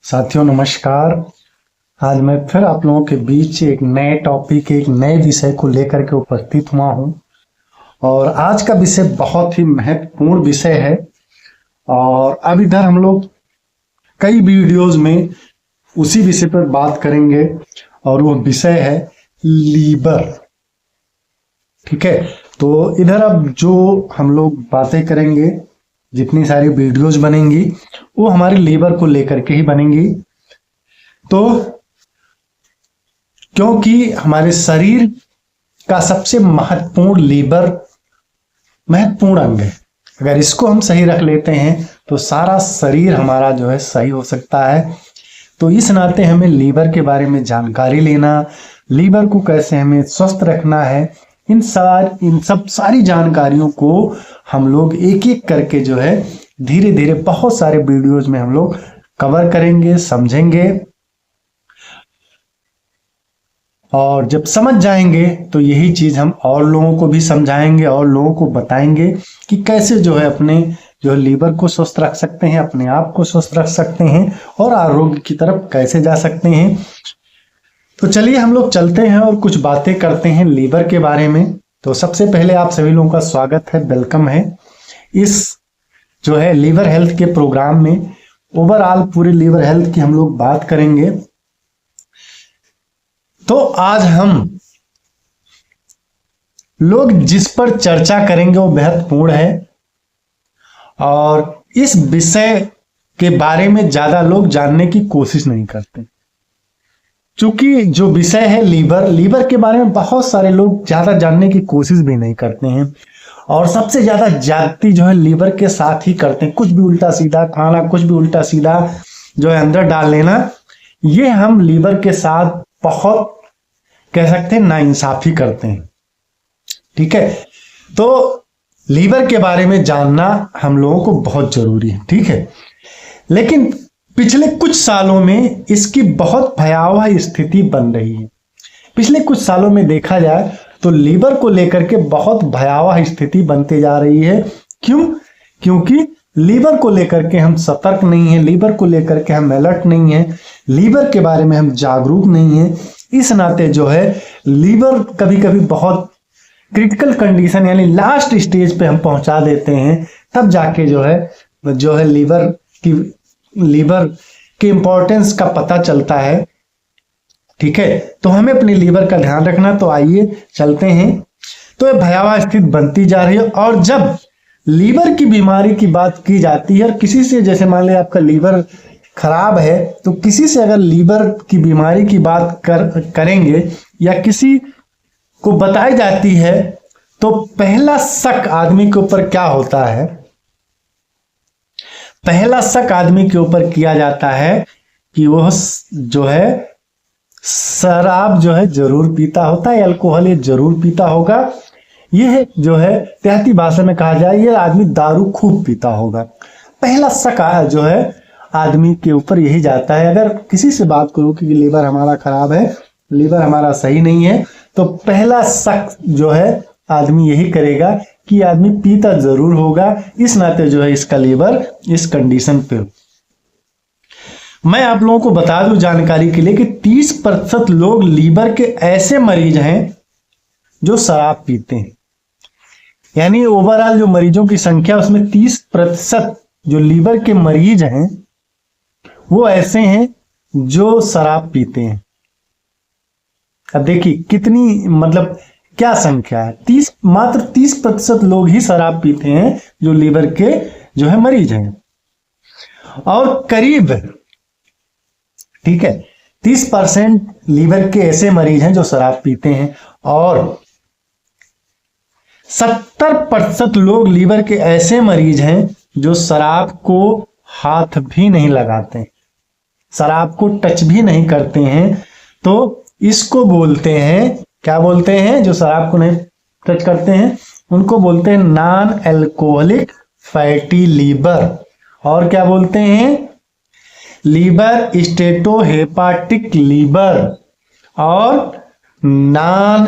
साथियों नमस्कार। आज मैं फिर आप लोगों के बीच एक नए टॉपिक एक नए विषय को लेकर के उपस्थित हुआ हूं और आज का विषय बहुत ही महत्वपूर्ण विषय है। और अब इधर हम लोग कई वीडियोस में उसी विषय पर बात करेंगे और वो विषय है लीवर। ठीक है, तो इधर अब जो हम लोग बातें करेंगे, जितनी सारी वीडियोस बनेंगी वो हमारे लीवर को लेकर के ही बनेंगी। तो क्योंकि हमारे शरीर का सबसे महत्वपूर्ण लीवर महत्वपूर्ण अंग है, अगर इसको हम सही रख लेते हैं तो सारा शरीर हमारा जो है सही हो सकता है। तो इस नाते हमें लीवर के बारे में जानकारी लेना, लीवर को कैसे हमें स्वस्थ रखना है, इन सब सारी जानकारियों को हम लोग एक एक करके जो है धीरे धीरे बहुत सारे वीडियोस में हम लोग कवर करेंगे, समझेंगे। और जब समझ जाएंगे तो यही चीज हम और लोगों को भी समझाएंगे और लोगों को बताएंगे कि कैसे जो है अपने जो लीवर को स्वस्थ रख सकते हैं, अपने आप को स्वस्थ रख सकते हैं और आरोग्य की तरफ कैसे जा सकते हैं। तो चलिए हम लोग चलते हैं और कुछ बातें करते हैं लीवर के बारे में। तो सबसे पहले आप सभी लोगों का स्वागत है, वेलकम है इस जो है लीवर हेल्थ के प्रोग्राम में। ओवरऑल पूरे लीवर हेल्थ की हम लोग बात करेंगे। तो आज हम लोग जिस पर चर्चा करेंगे वो महत्वपूर्ण है और इस विषय के बारे में ज्यादा लोग जानने की कोशिश नहीं करते, क्योंकि जो विषय है लीवर के बारे में बहुत सारे लोग ज्यादा जानने की कोशिश भी नहीं करते हैं और सबसे ज्यादा ज्यादती जो है लीवर के साथ ही करते हैं। कुछ भी उल्टा सीधा खाना, कुछ भी उल्टा सीधा जो है अंदर डाल लेना, ये हम लीवर के साथ बहुत कह सकते हैं नाइंसाफी करते हैं। ठीक है, तो लीवर के बारे में जानना हम लोगों को बहुत जरूरी है। ठीक है, लेकिन पिछले कुछ सालों में इसकी बहुत भयावह स्थिति बन रही है। पिछले कुछ सालों में देखा जाए तो लीवर को लेकर के बहुत भयावह स्थिति बनती जा रही है। क्यों? क्योंकि लीवर को लेकर के हम सतर्क नहीं है, लीवर को लेकर के हम अलर्ट नहीं है, लीवर के बारे में हम जागरूक नहीं है। इस नाते जो है लीवर कभी कभी बहुत क्रिटिकल कंडीशन यानी लास्ट स्टेज पे हम पहुंचा देते हैं, तब जाके जो है लीवर के इंपॉर्टेंस का पता चलता है। ठीक है, तो हमें अपने लीवर का ध्यान रखना। तो आइए चलते हैं। तो ये भयावह स्थिति बनती जा रही है और जब लीवर की बीमारी की बात की जाती है और किसी से, जैसे मान लिया आपका लीवर खराब है, तो किसी से अगर लीवर की बीमारी की बात करेंगे या किसी को बताई जाती है तो पहला शक आदमी के ऊपर क्या होता है? पहला शक आदमी के ऊपर किया जाता है कि वह जो है शराब जो है जरूर पीता होता है, अल्कोहल ये जरूर पीता होगा। यह जो है देहाती भाषा में कहा जाए ये आदमी दारू खूब पीता होगा। पहला शक जो है आदमी के ऊपर यही जाता है। अगर किसी से बात करो कि लीवर हमारा खराब है, लीवर हमारा सही नहीं है, तो पहला शक जो है आदमी यही करेगा कि आदमी पीता जरूर होगा। इस नाते जो है इसका लीवर इस कंडीशन पे। मैं आप लोगों को बता दूं जानकारी के लिए कि 30% लोग लीवर के ऐसे मरीज हैं जो शराब पीते हैं। यानी ओवरऑल जो मरीजों की संख्या उसमें 30% जो लीवर के मरीज हैं वो ऐसे हैं जो शराब पीते हैं। अब देखिए कितनी मतलब क्या संख्या है, मात्र 30% लोग ही शराब पीते हैं जो लीवर के जो है मरीज हैं। और करीब 30% लीवर के ऐसे मरीज हैं जो शराब पीते हैं और 70% लोग लीवर के ऐसे मरीज हैं जो शराब को हाथ भी नहीं लगाते, शराब को टच भी नहीं करते हैं। तो इसको बोलते हैं, क्या बोलते हैं? जो शराब को नहीं टच करते हैं उनको बोलते हैं नॉन अल्कोहलिक फैटी लीवर। और क्या बोलते हैं? लीवर स्टेटोहेपाटिक लीवर और नॉन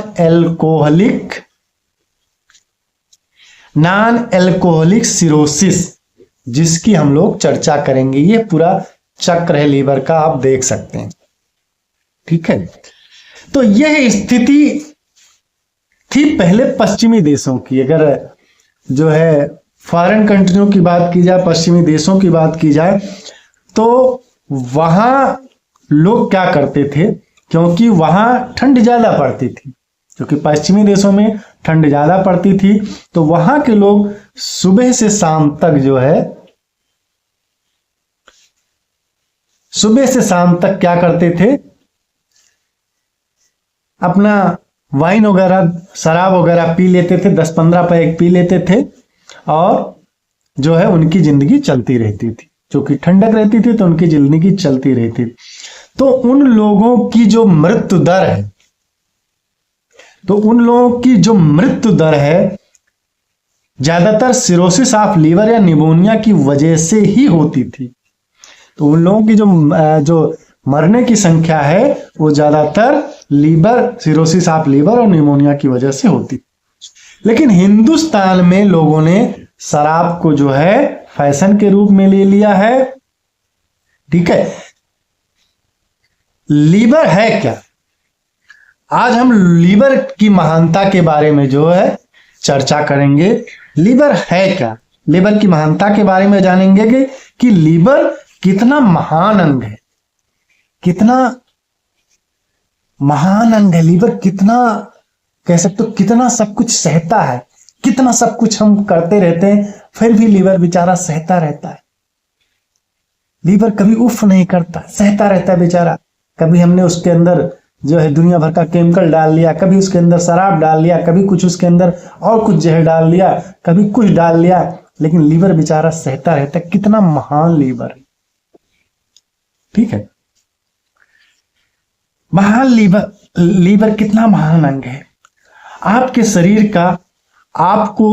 अल्कोहलिक सिरोसिस, जिसकी हम लोग चर्चा करेंगे। ये पूरा चक्र है लीवर का, आप देख सकते हैं। ठीक है, तो यह स्थिति थी पहले पश्चिमी देशों की। अगर जो है फॉरेन कंट्रियों की बात की जाए, पश्चिमी देशों की बात की जाए, तो वहां लोग क्या करते थे, क्योंकि वहां ठंड ज्यादा पड़ती थी, क्योंकि पश्चिमी देशों में ठंड ज्यादा पड़ती थी, तो वहां के लोग सुबह से शाम तक जो है, सुबह से शाम तक क्या करते थे, अपना वाइन वगैरह, शराब वगैरह पी लेते थे, 10-15 पैक पी लेते थे, और जो है उनकी जिंदगी चलती रहती थी। क्योंकि ठंडक रहती थी तो उनकी जिंदगी चलती रहती थी। तो उन लोगों की जो मृत्यु दर है, ज्यादातर सिरोसिस ऑफ लीवर या निमोनिया की वजह से ही होती थी। तो उन लोगों की जो मरने की संख्या है वो ज्यादातर सिरोसिस ऑफ लीवर और निमोनिया की वजह से होती। लेकिन हिंदुस्तान में लोगों ने शराब को जो है फैशन के रूप में ले लिया है। ठीक है, लीवर है क्या? आज हम लीवर की महानता के बारे में जो है चर्चा करेंगे। लीवर है क्या, लीवर की महानता के बारे में जानेंगे कि लीवर कितना महान अंग है, कितना महान अंग है लीवर, कितना कह सकते हो कितना सब कुछ सहता है, कितना सब कुछ हम करते रहते हैं फिर भी लीवर बेचारा सहता रहता है। लीवर कभी उफ नहीं करता, सहता रहता है बेचारा। कभी हमने उसके अंदर जो है दुनिया भर का केमिकल डाल लिया, कभी उसके अंदर शराब डाल लिया, कभी कुछ उसके अंदर और कुछ जहर डाल लिया, कभी कुछ डाल लिया, लेकिन लीवर बेचारा सहता रहता है। कितना महान लीवर है। ठीक है, महान लीवर कितना महान अंग है। आपके शरीर का आपको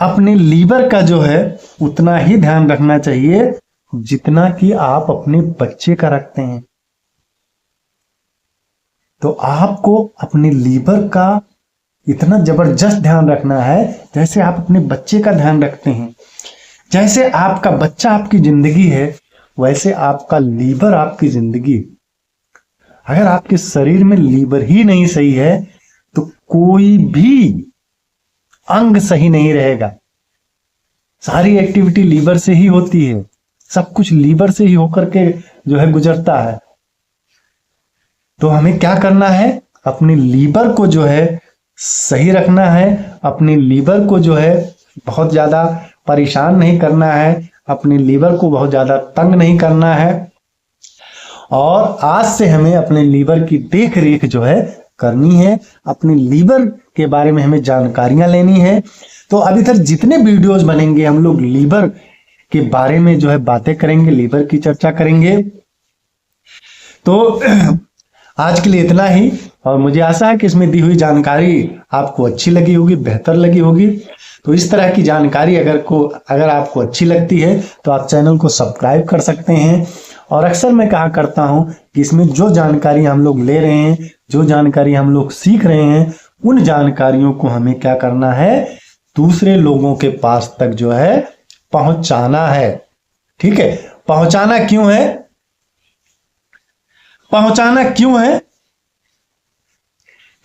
अपने लीवर का जो है उतना ही ध्यान रखना चाहिए जितना कि आप अपने बच्चे का रखते हैं। तो आपको अपने लीवर का इतना जबरदस्त ध्यान रखना है जैसे आप अपने बच्चे का ध्यान रखते हैं। जैसे आपका बच्चा आपकी जिंदगी है, वैसे आपका लीवर आपकी जिंदगी। अगर आपके शरीर में लीवर ही नहीं सही है तो कोई भी अंग सही नहीं रहेगा। सारी एक्टिविटी लीवर से ही होती है, सब कुछ लीवर से ही होकर के जो है गुजरता है। तो हमें क्या करना है, अपने लीवर को जो है सही रखना है, अपने लीवर को जो है बहुत ज्यादा परेशान नहीं करना है, अपने लीवर को बहुत ज्यादा तंग नहीं करना है। और आज से हमें अपने लीवर की देख रेख जो है करनी है, अपने लीवर के बारे में हमें जानकारियां लेनी है। तो अभी तक जितने वीडियोस बनेंगे हम लोग लीवर के बारे में जो है बातें करेंगे, लीवर की चर्चा करेंगे। तो आज के लिए इतना ही, और मुझे आशा है कि इसमें दी हुई जानकारी आपको अच्छी लगी होगी, बेहतर लगी होगी। तो इस तरह की जानकारी अगर आपको अच्छी लगती है तो आप चैनल को सब्सक्राइब कर सकते हैं। और अक्सर मैं कहा करता हूं कि इसमें जो जानकारी हम लोग ले रहे हैं, जो जानकारी हम लोग सीख रहे हैं, उन जानकारियों को हमें क्या करना है, दूसरे लोगों के पास तक जो है पहुंचाना है। ठीक है, पहुंचाना क्यों है?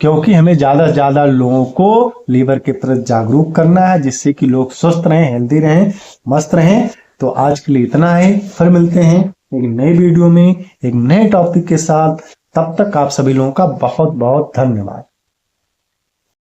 क्योंकि हमें ज्यादा से ज्यादा लोगों को लीवर के प्रति जागरूक करना है, जिससे कि लोग स्वस्थ रहें, हेल्दी रहें, मस्त रहें। तो आज के लिए इतना है, फिर मिलते हैं एक नए वीडियो में एक नए टॉपिक के साथ। तब तक आप सभी लोगों का बहुत बहुत धन्यवाद।